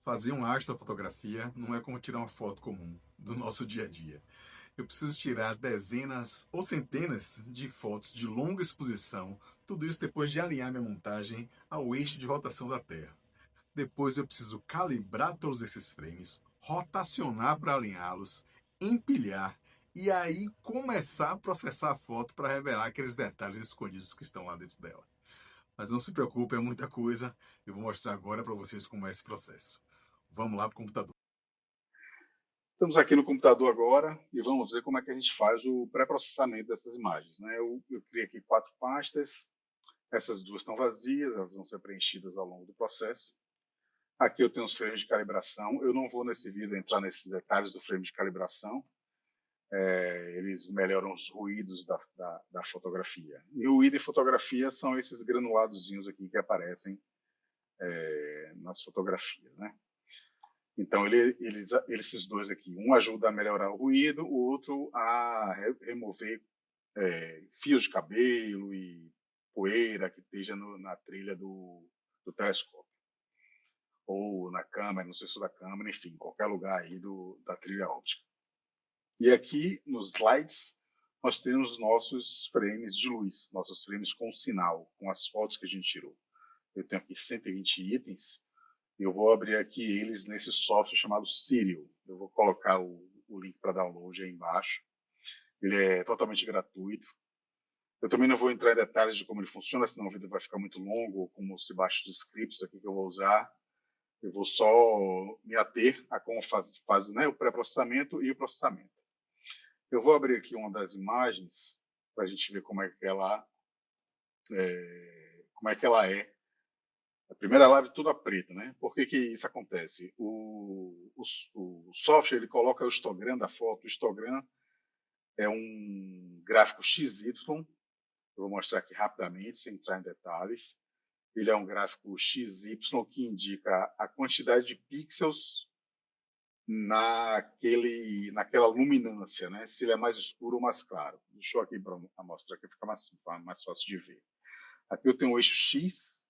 Fazer uma astrofotografia não é como tirar uma foto comum do nosso dia a dia. Eu preciso tirar dezenas ou centenas de fotos de longa exposição, tudo isso depois de alinhar minha montagem ao eixo de rotação da Terra. Depois eu preciso calibrar todos esses frames, rotacionar para alinhá-los, empilhar e aí começar a processar a foto para revelar aqueles detalhes escondidos que estão lá dentro dela. Mas não se preocupe, é muita coisa. Eu vou mostrar agora para vocês como é esse processo. Vamos lá para o computador. Estamos aqui no computador agora e vamos ver como é que a gente faz o pré-processamento dessas imagens. Né? Eu criei aqui 4 pastas, essas duas estão vazias, elas vão ser preenchidas ao longo do processo. Aqui eu tenho os frames de calibração, eu não vou nesse vídeo entrar nesses detalhes do frame de calibração, eles melhoram os ruídos da fotografia. E ruído e fotografia são esses granuladozinhos aqui que aparecem nas fotografias. Né? Então, esses dois aqui, um ajuda a melhorar o ruído, o outro a remover fios de cabelo e poeira que esteja na trilha do telescópio. Ou na câmera, no sensor da câmera, enfim, qualquer lugar aí da trilha óptica. E aqui, nos slides, nós temos nossos frames de luz, nossos frames com sinal, com as fotos que a gente tirou. Eu tenho aqui 120 itens, eu vou abrir aqui eles nesse software chamado Serial. Eu vou colocar o link para download aí embaixo. Ele é totalmente gratuito. Eu também não vou entrar em detalhes de como ele funciona, senão o vídeo vai ficar muito longo, ou como se baixa os scripts aqui que eu vou usar. Eu vou só me ater a como faz né, o pré-processamento e o processamento. Eu vou abrir aqui uma das imagens para a gente ver como é que ela é. A primeira live toda preta, né? Por que isso acontece? O software ele coloca o histogram da foto. O histogram é um gráfico XY. Eu vou mostrar aqui rapidamente, sem entrar em detalhes. Ele é um gráfico XY que indica a quantidade de pixels naquela luminância, né? Se ele é mais escuro ou mais claro. Deixa eu aqui para mostrar que fica mais fácil de ver. Aqui eu tenho o eixo X,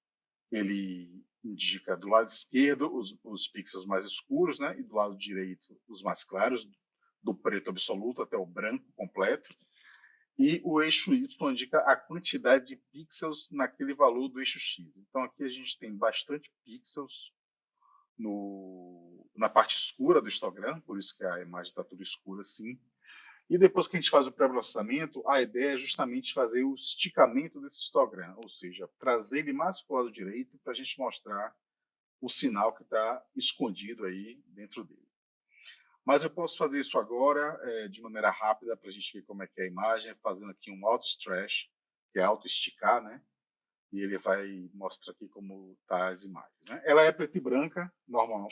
ele indica do lado esquerdo os pixels mais escuros, né? E do lado direito os mais claros, do preto absoluto até o branco completo. E o eixo Y indica a quantidade de pixels naquele valor do eixo X. Então aqui a gente tem bastante pixels na parte escura do histogram, por isso que a imagem está tudo escura assim. E depois que a gente faz o pré-processamento, a ideia é justamente fazer o esticamento desse histogram, ou seja, trazer ele mais para o lado direito para a gente mostrar o sinal que está escondido aí dentro dele. Mas eu posso fazer isso agora de maneira rápida para a gente ver como é que é a imagem, fazendo aqui um auto-stretch, que é auto-esticar, né? E ele vai mostrar aqui como tá as imagens. Né? Ela é preta e branca, é normal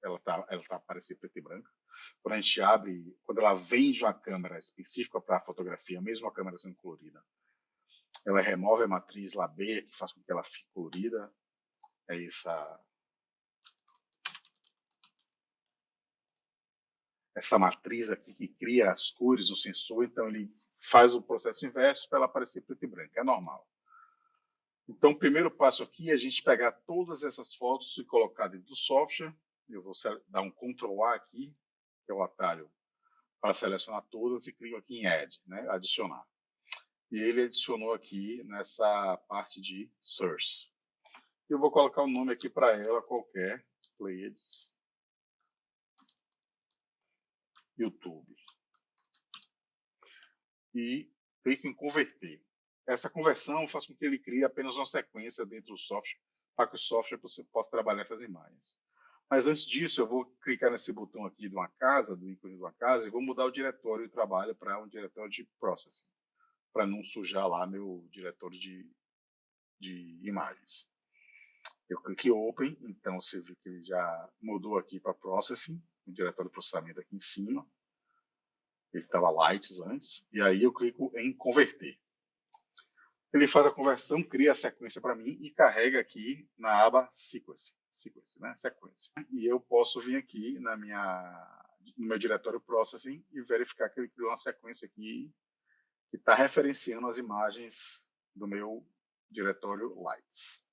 ela tá aparecer preta e branca. Quando a gente abre, quando ela vem de uma câmera específica para a fotografia, mesmo a câmera sendo colorida, ela remove a matriz Labé, que faz com que ela fique colorida. É essa matriz aqui que cria as cores no sensor, então ele faz o processo inverso para ela aparecer preta e branca, é normal. Então, o primeiro passo aqui é a gente pegar todas essas fotos e colocar dentro do software. Eu vou dar um Ctrl A aqui, que é o atalho, para selecionar todas e clico aqui em Add, né? Adicionar. E ele adicionou aqui nessa parte de Source. Eu vou colocar um nome aqui para ela qualquer, Pleiades YouTube. E clico em Converter. Essa conversão faz com que ele crie apenas uma sequência dentro do software, para que o software você possa trabalhar essas imagens. Mas antes disso, eu vou clicar nesse botão aqui de uma casa, do ícone de uma casa, e vou mudar o diretório de trabalho para um diretório de Processing, para não sujar lá meu diretório de imagens. Eu cliquei Open, então você vê que ele já mudou aqui para Processing, o diretório de processamento aqui em cima. Ele estava Lights antes, e aí eu clico em Converter. Ele faz a conversão, cria a sequência para mim e carrega aqui na aba Sequence, né? Sequência. E eu posso vir aqui no meu diretório Processing e verificar que ele criou uma sequência aqui que está referenciando as imagens do meu diretório Lights.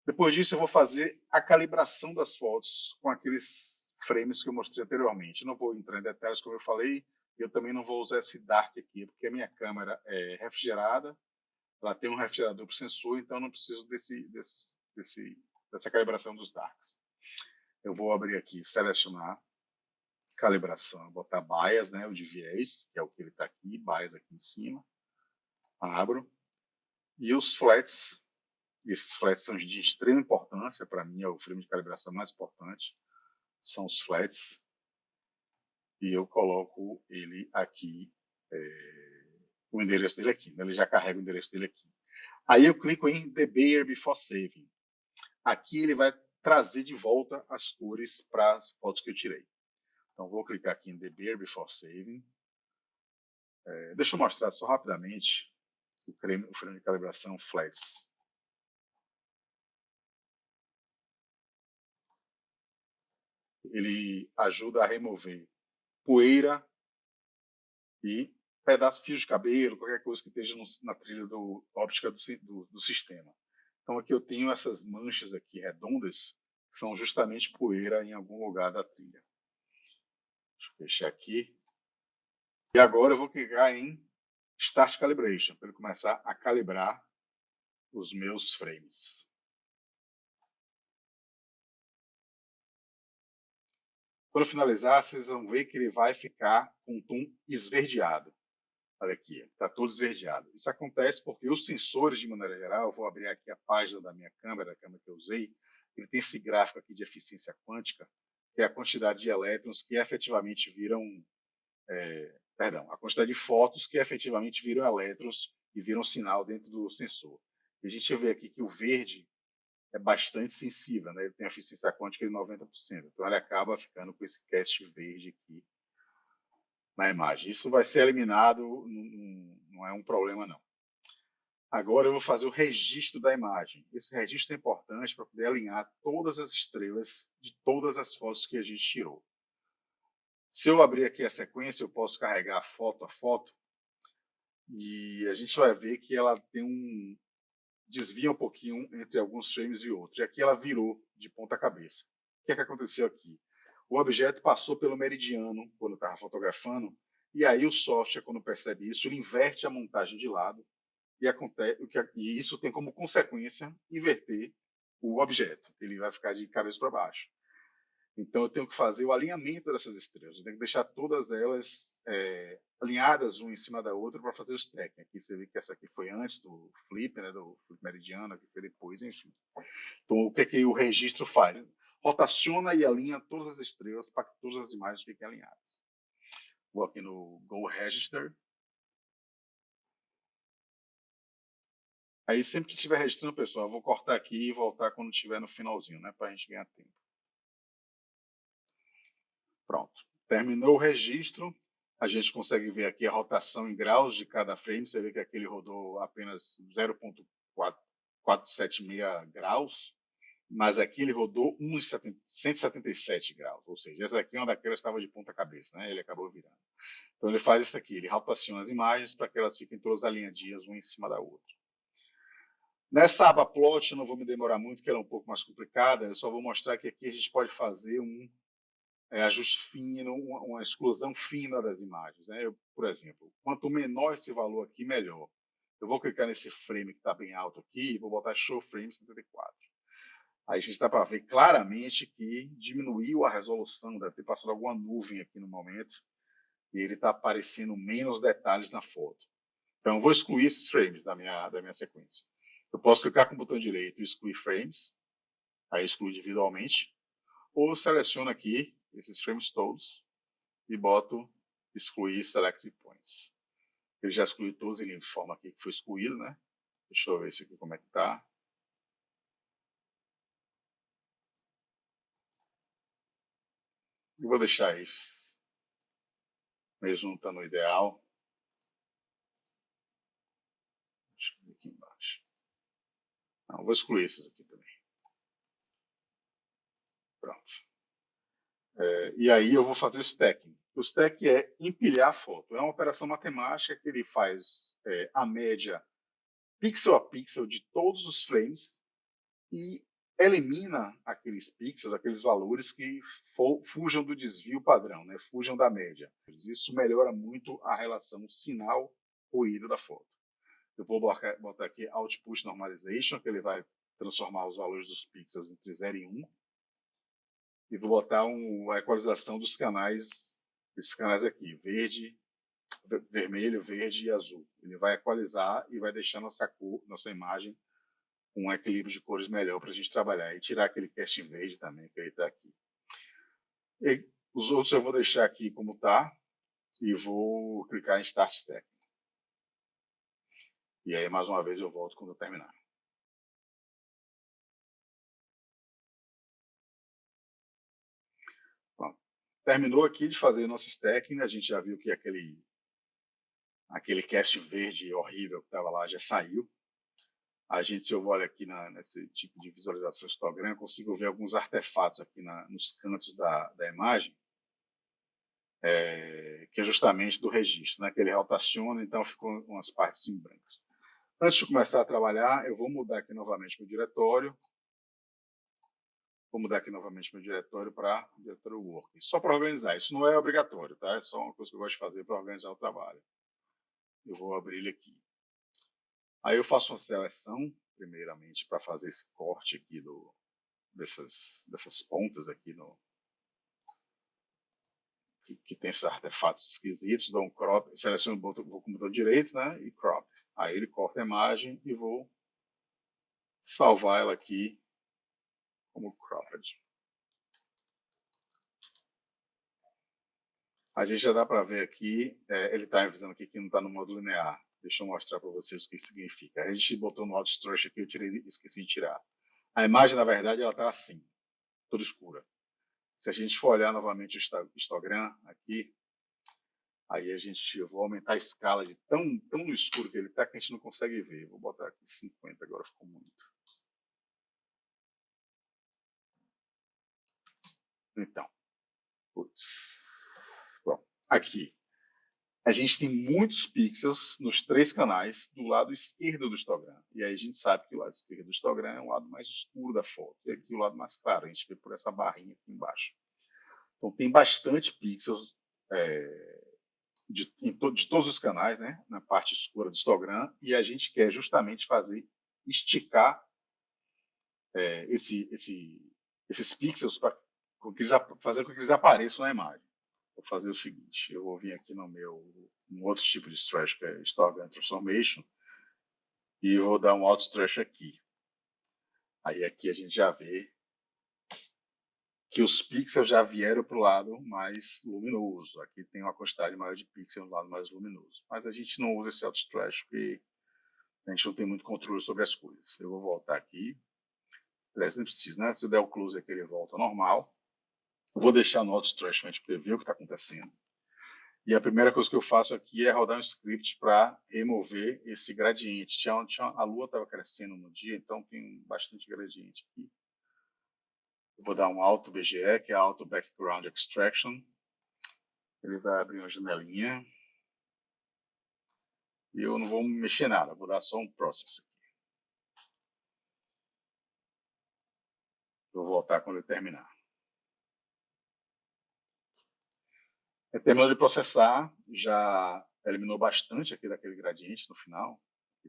Depois disso, eu vou fazer a calibração das fotos com aqueles frames que eu mostrei anteriormente. Eu não vou entrar em detalhes, como eu falei, eu também não vou usar esse dark aqui, porque a minha câmera é refrigerada, ela tem um refrigerador para sensor, então eu não preciso dessa calibração dos darks. Eu vou abrir aqui, selecionar, calibração, botar bias, né, o de viés, que é o que ele está aqui, bias aqui em cima. Abro. E os flats, esses flats são de extrema importância, para mim é o frame de calibração mais importante, são os flats. E eu coloco ele aqui, o endereço dele aqui, né? Ele já carrega o endereço dele aqui. Aí eu clico em Debayer Before Saving. Aqui ele vai trazer de volta as cores para as fotos que eu tirei. Então vou clicar aqui em Debayer Before Saving. Deixa eu mostrar só rapidamente o frame de calibração Flats. Ele ajuda a remover poeira e pedaços, fios de cabelo, qualquer coisa que esteja na trilha óptica do sistema. Então aqui eu tenho essas manchas aqui redondas, que são justamente poeira em algum lugar da trilha. Deixa eu fechar aqui. E agora eu vou clicar em Start Calibration, para ele começar a calibrar os meus frames. Quando finalizar, vocês vão ver que ele vai ficar com um tom esverdeado. Olha aqui, está todo esverdeado. Isso acontece porque os sensores, de maneira geral, eu vou abrir aqui a página da minha câmera, a câmera que eu usei, ele tem esse gráfico aqui de eficiência quântica, que é a quantidade de elétrons que efetivamente viram, a quantidade de fotos que efetivamente viram elétrons e viram sinal dentro do sensor. E a gente vê aqui que o verde é bastante sensível, né? Ele tem a eficiência quântica de 90%, então ele acaba ficando com esse cast verde aqui na imagem. Isso vai ser eliminado, não é um problema não. Agora eu vou fazer o registro da imagem. Esse registro é importante para poder alinhar todas as estrelas de todas as fotos que a gente tirou. Se eu abrir aqui a sequência, eu posso carregar foto a foto e a gente vai ver que ela tem desvia um pouquinho entre alguns frames e outros. E aqui ela virou de ponta cabeça. O que é que aconteceu aqui? O objeto passou pelo meridiano quando eu estava fotografando, e aí o software, quando percebe isso, ele inverte a montagem de lado, e isso tem como consequência inverter o objeto. Ele vai ficar de cabeça para baixo. Então eu tenho que fazer o alinhamento dessas estrelas. Eu tenho que deixar todas elas alinhadas uma em cima da outra para fazer o stacking. Aqui você vê que essa aqui foi antes do flip, né, do flip meridiano, aqui foi depois, enfim. Então o que o registro faz? Rotaciona e alinha todas as estrelas para que todas as imagens fiquem alinhadas. Vou aqui no Go Register. Aí sempre que estiver registrando, pessoal, eu vou cortar aqui e voltar quando estiver no finalzinho, né, para a gente ganhar tempo. Pronto. Terminou o registro. A gente consegue ver aqui a rotação em graus de cada frame. Você vê que aqui ele rodou apenas 0,476 graus, mas aqui ele rodou 177 graus. Ou seja, essa aqui é uma daquelas que estava de ponta cabeça, né? Ele acabou virando. Então ele faz isso aqui, ele rotaciona as imagens para que elas fiquem todas alinhadinhas uma em cima da outra. Nessa aba plot eu não vou me demorar muito, que ela é um pouco mais complicada. Eu só vou mostrar que aqui a gente pode fazer ajuste fino, uma exclusão fina das imagens. Né? Por exemplo, quanto menor esse valor aqui, melhor. Eu vou clicar nesse frame que está bem alto aqui e vou botar Show Frame 74. Aí a gente dá para ver claramente que diminuiu a resolução, deve ter passado alguma nuvem aqui no momento, e ele está aparecendo menos detalhes na foto. Então eu vou excluir esses frames da minha sequência. Eu posso clicar com o botão direito e excluir frames, aí exclui individualmente, ou seleciono aqui esses frames todos e boto excluir select points. Ele já excluiu todos, ele informa aqui que foi excluído, né? Deixa eu ver isso aqui como é que tá. Eu vou deixar isso, mesmo não estando no ideal. Deixa eu ver aqui embaixo. Não, vou excluir esses aqui também. Pronto. E aí eu vou fazer o stacking. O stack é empilhar a foto. É uma operação matemática que ele faz a média pixel a pixel de todos os frames e elimina aqueles pixels, aqueles valores que fujam do desvio padrão, né? Fujam da média. Isso melhora muito a relação sinal-ruído da foto. Eu vou botar aqui Output Normalization, que ele vai transformar os valores dos pixels entre 0 e 1. E vou botar a equalização dos canais, esses canais aqui, vermelho, verde e azul. Ele vai equalizar e vai deixar nossa imagem com um equilíbrio de cores melhor para a gente trabalhar. E tirar aquele casting verde também, que ele está aqui. E os outros eu vou deixar aqui como está e vou clicar em Start Step. E aí, mais uma vez, eu volto quando eu terminar. Pronto. Terminou aqui de fazer o nosso stacking, a gente já viu que aquele cast verde horrível que estava lá já saiu. A gente, se eu olho aqui nesse tipo de visualização histogram, eu consigo ver alguns artefatos aqui nos cantos da imagem, que é justamente do registro, né, que ele rotaciona, então ficam umas partes em brancas. Antes de começar a trabalhar, eu vou mudar aqui novamente meu diretório. Vou mudar aqui novamente meu diretório para diretório Work. Só para organizar. Isso não é obrigatório, tá? É só uma coisa que eu gosto de fazer para organizar o trabalho. Eu vou abrir ele aqui. Aí eu faço uma seleção, primeiramente, para fazer esse corte aqui dessas pontas aqui que tem esses artefatos esquisitos. Dou um crop, seleciono, vou com o botão direito, né? E crop. Aí ele corta a imagem e vou salvar ela aqui como cropped. A gente já dá para ver aqui, ele está avisando aqui que não está no modo linear. Deixa eu mostrar para vocês o que isso significa. A gente botou no Auto Structure aqui, esqueci de tirar. A imagem, na verdade, ela está assim, toda escura. Se a gente for olhar novamente o histogram aqui, aí eu vou aumentar a escala de tão no escuro que ele está que a gente não consegue ver. Vou botar aqui 50, agora ficou muito. Então, bom, aqui a gente tem muitos pixels nos 3 canais do lado esquerdo do histogram. E aí a gente sabe que o lado esquerdo do histogram é o lado mais escuro da foto. E aqui o lado mais claro, a gente vê por essa barrinha aqui embaixo. Então tem bastante pixels de todos os canais, né, na parte escura do histogram. E a gente quer justamente esticar esses pixels para fazer com que eles apareçam na imagem. Vou fazer o seguinte, eu vou vir aqui um outro tipo de stretch, que é Histogram Transformation, e eu vou dar um auto stretch aqui. Aí aqui a gente já vê que os pixels já vieram para o lado mais luminoso. Aqui tem uma quantidade maior de pixels no lado mais luminoso. Mas a gente não usa esse auto stretch porque a gente não tem muito controle sobre as coisas. Eu vou voltar aqui. Aliás, não precisa, né? Se eu der o close aqui, ele volta ao normal. Eu vou deixar no auto stretch para a gente poder ver o que está acontecendo. E a primeira coisa que eu faço aqui é rodar um script para remover esse gradiente. A lua estava crescendo no dia, então tem bastante gradiente aqui. Eu vou dar um Auto BGE, que é Auto Background Extraction. Ele vai abrir uma janelinha. E eu não vou mexer nada, vou dar só um process aqui. Vou voltar quando ele terminar. Terminou de processar, já eliminou bastante aqui daquele gradiente no final,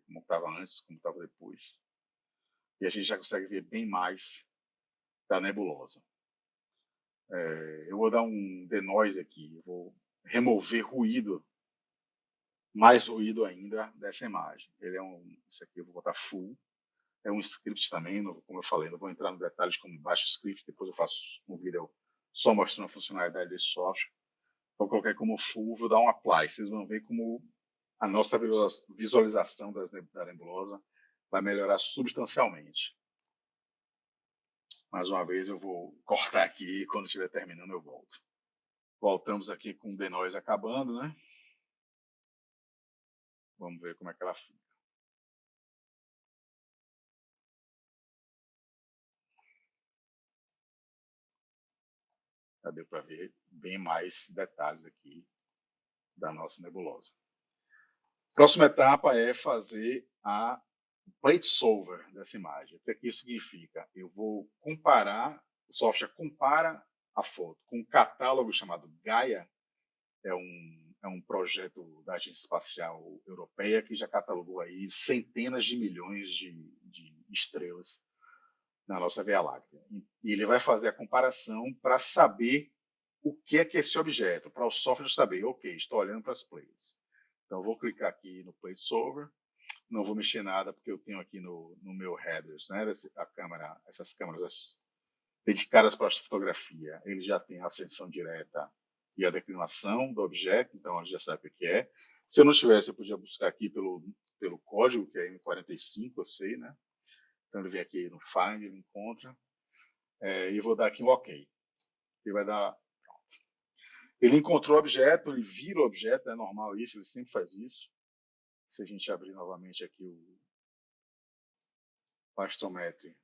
como estava antes, como estava depois. E a gente já consegue ver bem mais da nebulosa. Eu vou dar um denoise aqui, eu vou remover ruído, mais ruído ainda dessa imagem. Isso aqui eu vou botar full. É um script também, como eu falei, não vou entrar no detalhe de como baixa o script, depois eu faço um vídeo só mostrando a funcionalidade desse software. Vou colocar como full, vou dar um apply. Vocês vão ver como a nossa visualização da nebulosa vai melhorar substancialmente. Mais uma vez eu vou cortar aqui e quando estiver terminando eu volto. Voltamos aqui com o denoise acabando, né? Vamos ver como é que ela fica. Já deu para ver bem mais detalhes aqui da nossa nebulosa. Próxima etapa é fazer a plate solver dessa imagem. O que é que isso significa? Eu vou comparar, o software compara a foto com um catálogo chamado Gaia, é um projeto da Agência Espacial Europeia que já catalogou aí centenas de milhões de estrelas na nossa Via Láctea. E ele vai fazer a comparação para saber o que é que esse objeto, para o software saber, ok, estou olhando para as plates. Então, eu vou clicar aqui no Plate Solver, não vou mexer nada, porque eu tenho aqui no meu headers, né, a câmera, essas câmeras dedicadas para a fotografia, ele já tem a ascensão direta e a declinação do objeto, então ele já sabe o que é. Se eu não tivesse, eu podia buscar aqui pelo código, que é M45, eu sei, né? Então ele vem aqui no Find, ele encontra, e vou dar aqui um OK. Ele vai dar. Ele encontrou o objeto, ele vira o objeto, é normal isso, ele sempre faz isso. Se a gente abrir novamente aqui o Astrometry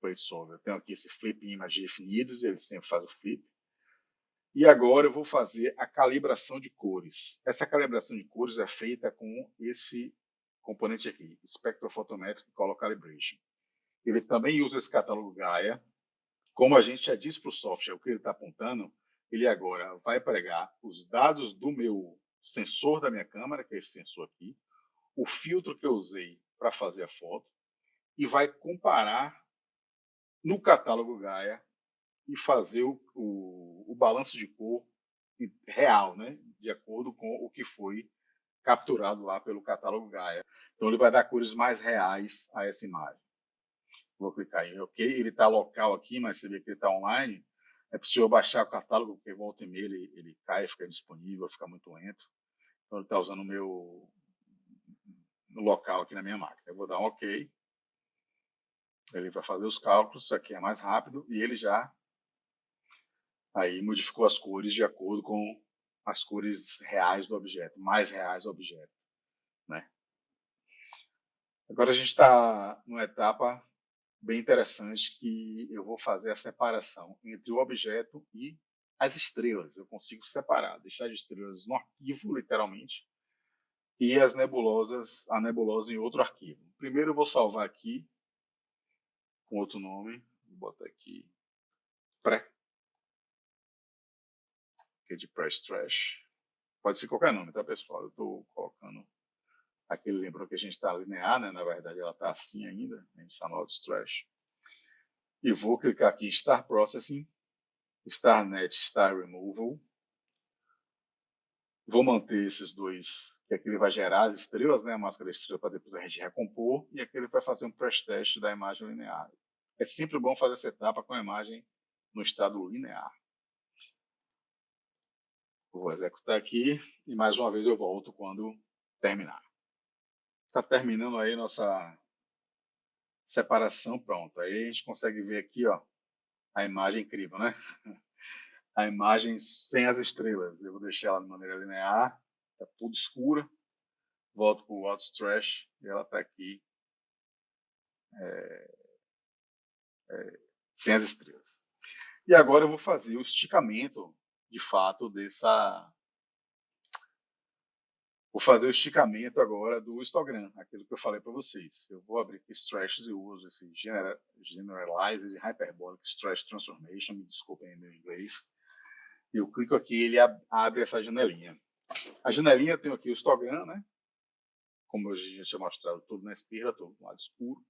Plate Solver, eu tenho aqui esse Flip Image definido, ele sempre faz o flip. E agora eu vou fazer a calibração de cores. Essa calibração de cores é feita com esse componente aqui, Spectrophotometric Color Calibration. Ele também usa esse catálogo Gaia. Como a gente já disse para o software o que ele está apontando, ele agora vai pegar os dados do meu sensor da minha câmera, que é esse sensor aqui, o filtro que eu usei para fazer a foto, e vai comparar no catálogo Gaia e fazer o balanço de cor real, né? De acordo com o que foi capturado lá pelo catálogo Gaia. Então ele vai dar cores mais reais a essa imagem. Vou clicar em OK. Ele está local aqui, mas você vê que ele está online. É possível baixar o catálogo, porque volta e meia ele cai, fica disponível, fica muito lento. Então ele está usando o meu no local aqui na minha máquina. Eu vou dar um OK. Ele vai fazer os cálculos, isso aqui é mais rápido, e ele já aí modificou as cores de acordo com as cores reais do objeto, mais reais do objeto, né? Agora a gente está numa etapa bem interessante que eu vou fazer a separação entre o objeto e as estrelas. Eu consigo separar, deixar as estrelas no arquivo, literalmente, e as nebulosas, a nebulosa em outro arquivo. Primeiro eu vou salvar aqui com outro nome, vou botar aqui pré, que é de press trash. Pode ser qualquer nome, tá, pessoal? Eu estou colocando aqui, ele lembrou que a gente está linear, né? Na verdade ela está assim ainda, a gente está no auto trash. E vou clicar aqui em Star Processing, StarNet, Star Removal. Vou manter esses dois, que aqui ele vai gerar as estrelas, né, a máscara da estrela, para depois a gente recompor, e aqui ele vai fazer um pré-teste da imagem linear. É sempre bom fazer essa etapa com a imagem no estado linear. Vou executar aqui e mais uma vez eu volto quando terminar. Está terminando aí nossa separação, pronto. Aí a gente consegue ver aqui, ó, a imagem incrível, né? A imagem sem as estrelas. Eu vou deixar ela de maneira linear, está tudo escura. Volto para o Auto Trash e ela está aqui sem as estrelas. E agora eu vou fazer o esticamento, de fato, dessa. Vou fazer o esticamento agora do histogram, aquilo que eu falei para vocês. Eu vou abrir aqui Stretches e uso esse Generalized Hyperbolic Stretch Transformation, me desculpem em meu inglês. E eu clico aqui e ele abre essa janelinha. A janelinha tem aqui o histogram, né? Como eu já tinha mostrado, tudo na esquerda, todo no lado escuro.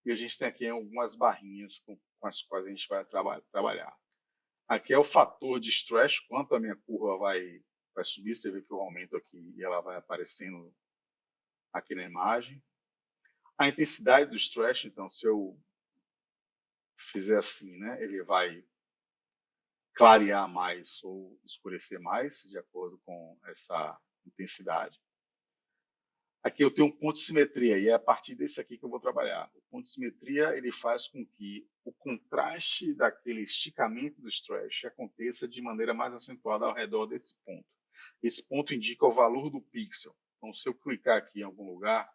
E a gente tem aqui algumas barrinhas com as quais a gente vai trabalhar. Aqui é o fator de stretch, quanto a minha curva vai subir. Você vê que eu aumento aqui e ela vai aparecendo aqui na imagem. A intensidade do stretch, então, se eu fizer assim, né, ele vai clarear mais ou escurecer mais, de acordo com essa intensidade. Aqui eu tenho um ponto de simetria, e é a partir desse aqui que eu vou trabalhar. O ponto de simetria ele faz com que o contraste daquele esticamento do stretch aconteça de maneira mais acentuada ao redor desse ponto. Esse ponto indica o valor do pixel. Então, se eu clicar aqui em algum lugar,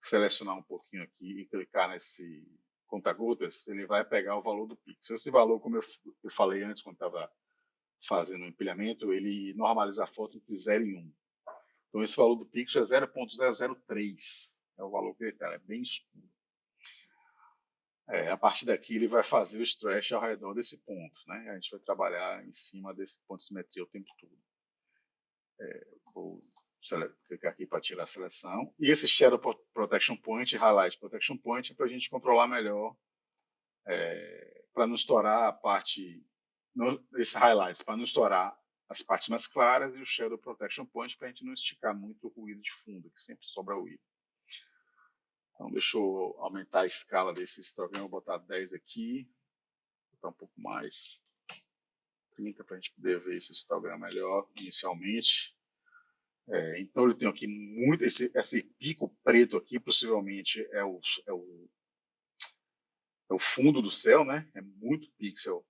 selecionar um pouquinho aqui e clicar nesse conta-gotas, ele vai pegar o valor do pixel. Esse valor, como eu falei antes, quando estava fazendo o empilhamento, ele normaliza a foto entre 0 e 1. Então, esse valor do pixel é 0.003. É o valor que ele está, é bem escuro. A partir daqui ele vai fazer o stretch ao redor desse ponto, né? A gente vai trabalhar em cima desse ponto de simetria o tempo todo. Vou clicar aqui para tirar a seleção. E esse Shadow Protection Point, Highlight Protection Point, é para a gente controlar melhor, para não estourar a parte, esse highlights, para não estourar as partes mais claras, e o Shadow Protection Point para a gente não esticar muito o ruído de fundo, que sempre sobra ruído. Então, deixa eu aumentar a escala desse histograma, vou botar 10 aqui, vou botar um pouco mais, 30, para a gente poder ver esse histograma melhor inicialmente. Então, ele tem aqui muito, esse pico preto aqui, possivelmente é o fundo do céu, né? É muito pixel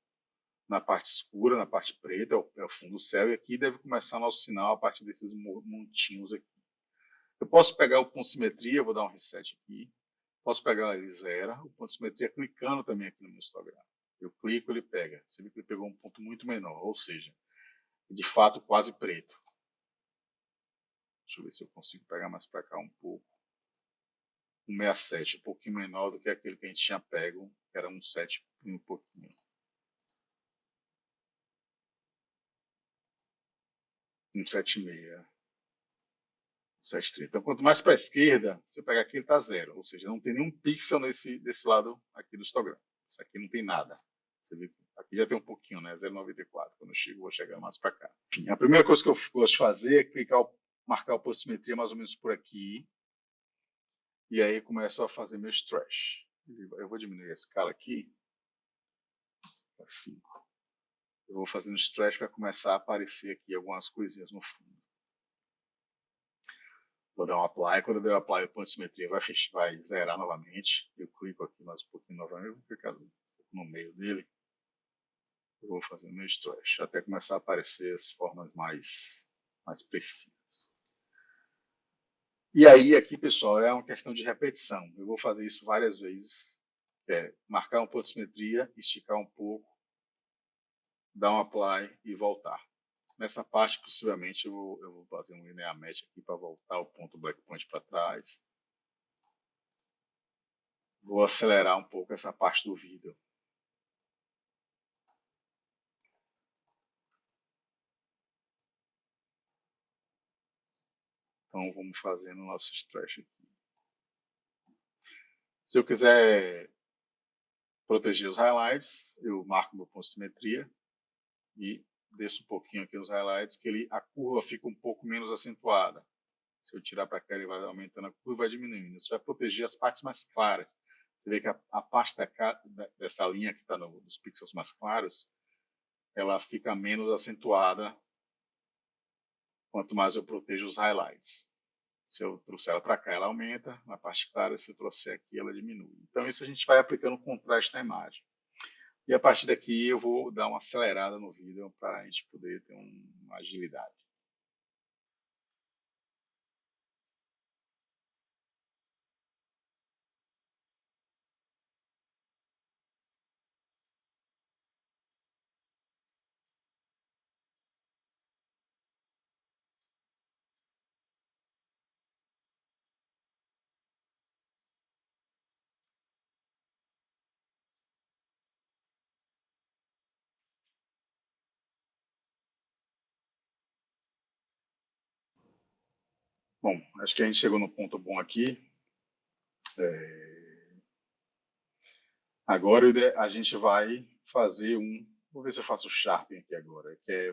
na parte escura, na parte preta, é o fundo do céu, e aqui deve começar nosso sinal a partir desses montinhos aqui. Eu posso pegar o ponto de simetria, vou dar um reset aqui. Posso pegar ele zero, o ponto de simetria clicando também aqui no meu histograma. Eu clico, ele pega. Você vê que ele pegou um ponto muito menor, ou seja, de fato quase preto. Deixa eu ver se eu consigo pegar mais para cá um pouco. 1,67, um pouquinho menor do que aquele que a gente tinha pego, que era 1,7 e um pouquinho. 1,76. 7,30. Então, quanto mais para a esquerda, você pega aqui, ele está zero. Ou seja, não tem nenhum pixel desse lado aqui do histograma. Isso aqui não tem nada. Você vê que aqui já tem um pouquinho, né? 0,94. Quando eu chego, vou chegar mais para cá. Enfim, a primeira coisa que eu gosto de fazer é marcar o ponto de simetria mais ou menos por aqui. E aí começo a fazer meu stretch. Eu vou diminuir a escala aqui. Assim. Eu vou fazendo stretch para começar a aparecer aqui algumas coisinhas no fundo. Vou dar um apply, quando eu der o apply, o ponto de simetria vai zerar novamente. Eu clico aqui mais um pouquinho novamente, vou clicar no meio dele. Eu vou fazer meu stretch, até começar a aparecer as formas mais precisas. E aí, aqui, pessoal, é uma questão de repetição. Eu vou fazer isso várias vezes. Marcar um ponto de simetria, esticar um pouco, dar um apply e voltar. Nessa parte, possivelmente, eu vou fazer um linear match aqui para voltar o ponto black point para trás. Vou acelerar um pouco essa parte do vídeo. Então, vamos fazendo o nosso stretch aqui. Se eu quiser proteger os highlights, eu marco meu ponto de simetria e desço um pouquinho aqui os highlights, que a curva fica um pouco menos acentuada. Se eu tirar para cá, ele vai aumentando a curva e vai diminuindo. Isso vai proteger as partes mais claras. Você vê que a parte dessa linha que está nos pixels mais claros, ela fica menos acentuada quanto mais eu protejo os highlights. Se eu trouxer ela para cá, ela aumenta. Na parte clara, se eu trouxer aqui, ela diminui. Então, isso a gente vai aplicando contraste na imagem. E a partir daqui, eu vou dar uma acelerada no vídeo para a gente poder ter uma agilidade. Bom, acho que a gente chegou no ponto bom aqui. Agora a gente vai fazer vou ver se eu faço o sharpening aqui agora, que é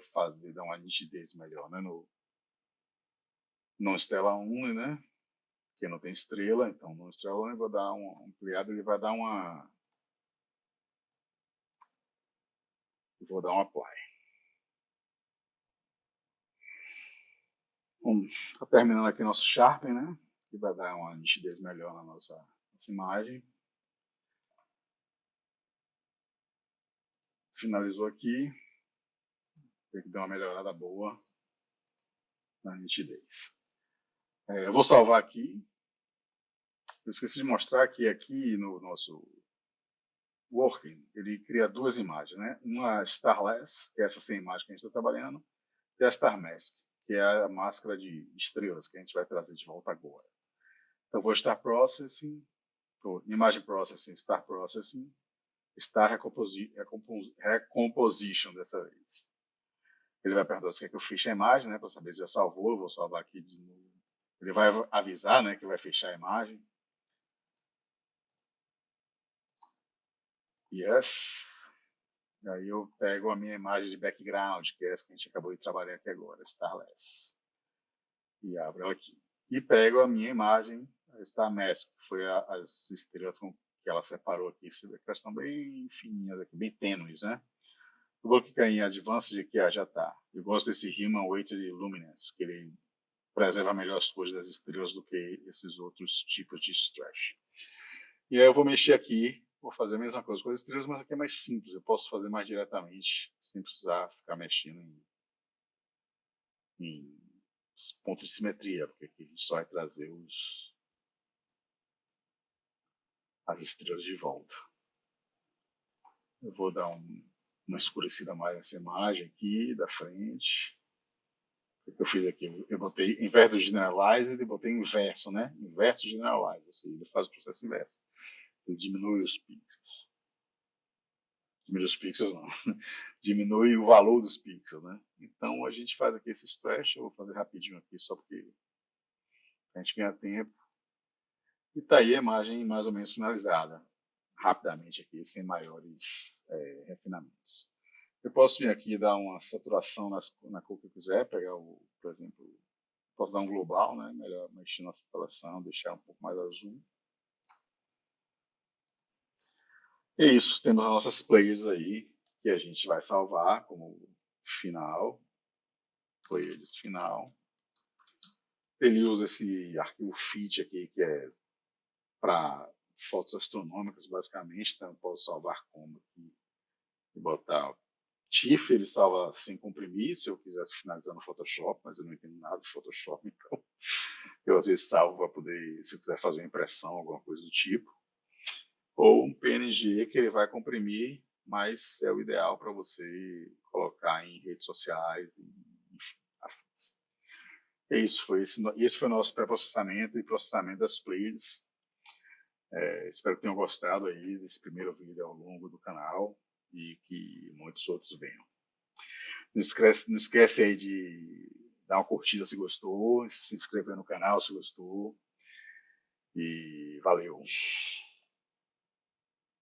dar uma nitidez melhor, né? No Stella 1, né? Que não tem estrela, então no Stella 1 eu vou dar um ampliado, ele vai dar vou dar um apply. Bom, está terminando aqui nosso sharpening, né? Que vai dar uma nitidez melhor na nossa imagem. Finalizou aqui. Tem que dar uma melhorada boa na nitidez. Eu vou salvar aqui. Eu esqueci de mostrar que aqui no nosso Working, ele cria duas imagens, né? Uma Starless, que é essa sem imagem que a gente está trabalhando, e a Star Mask, que é a máscara de estrelas que a gente vai trazer de volta agora. Eu vou Start Processing, Imagem Processing, Start Processing, Start Recomposition dessa vez. Ele vai perguntar se quer que eu feche a imagem, né, para saber se já salvou. Eu vou salvar aqui de novo. Ele vai avisar, né, que vai fechar a imagem. Yes. E aí eu pego a minha imagem de background, que é essa que a gente acabou de trabalhar aqui agora, Starless. E abro ela aqui. E pego a minha imagem, Star Mask, que foi as estrelas que ela separou aqui. Você vê que elas estão bem fininhas aqui, bem tênues, né? Eu vou clicar em Advanced, que já está. Eu gosto desse Human Weighted Luminance, que ele preserva melhor as cores das estrelas do que esses outros tipos de stretch. E aí eu vou mexer aqui, vou fazer a mesma coisa com as estrelas, mas aqui é mais simples. Eu posso fazer mais diretamente, sem precisar ficar mexendo em pontos de simetria, porque aqui a gente só vai trazer as estrelas de volta. Eu vou dar uma escurecida mais nessa imagem aqui, da frente. O que eu fiz aqui? Eu botei, em vez do Generalized, eu botei inverso, né? Inverso Generalized, ou seja, ele faz o processo inverso. Ele diminui os pixels. Diminui os pixels, não. Diminui o valor dos pixels, né? Então, a gente faz aqui esse stretch. Eu vou fazer rapidinho aqui, só porque a gente ganha tempo. E tá aí a imagem mais ou menos finalizada. Rapidamente aqui, sem maiores refinamentos. Eu posso vir aqui e dar uma saturação na cor que eu quiser, pegar, por exemplo, posso dar um global, né? Melhor mexer na saturação, deixar um pouco mais azul. E é isso, temos as nossas players aí, que a gente vai salvar como final, players final. Ele usa esse arquivo FIT aqui, que é para fotos astronômicas, basicamente, então eu posso salvar como aqui e botar TIFF, ele salva sem comprimir, se eu quisesse finalizar no Photoshop, mas eu não entendo nada de Photoshop, então eu às vezes salvo para poder, se eu quiser fazer uma impressão, alguma coisa do tipo. Ou um PNG que ele vai comprimir, mas é o ideal para você colocar em redes sociais, enfim, afins. É isso, esse foi o nosso pré-processamento e processamento das playlists. Espero que tenham gostado aí desse primeiro vídeo ao longo do canal e que muitos outros venham. Não esquece aí de dar uma curtida se gostou, se inscrever no canal se gostou e valeu!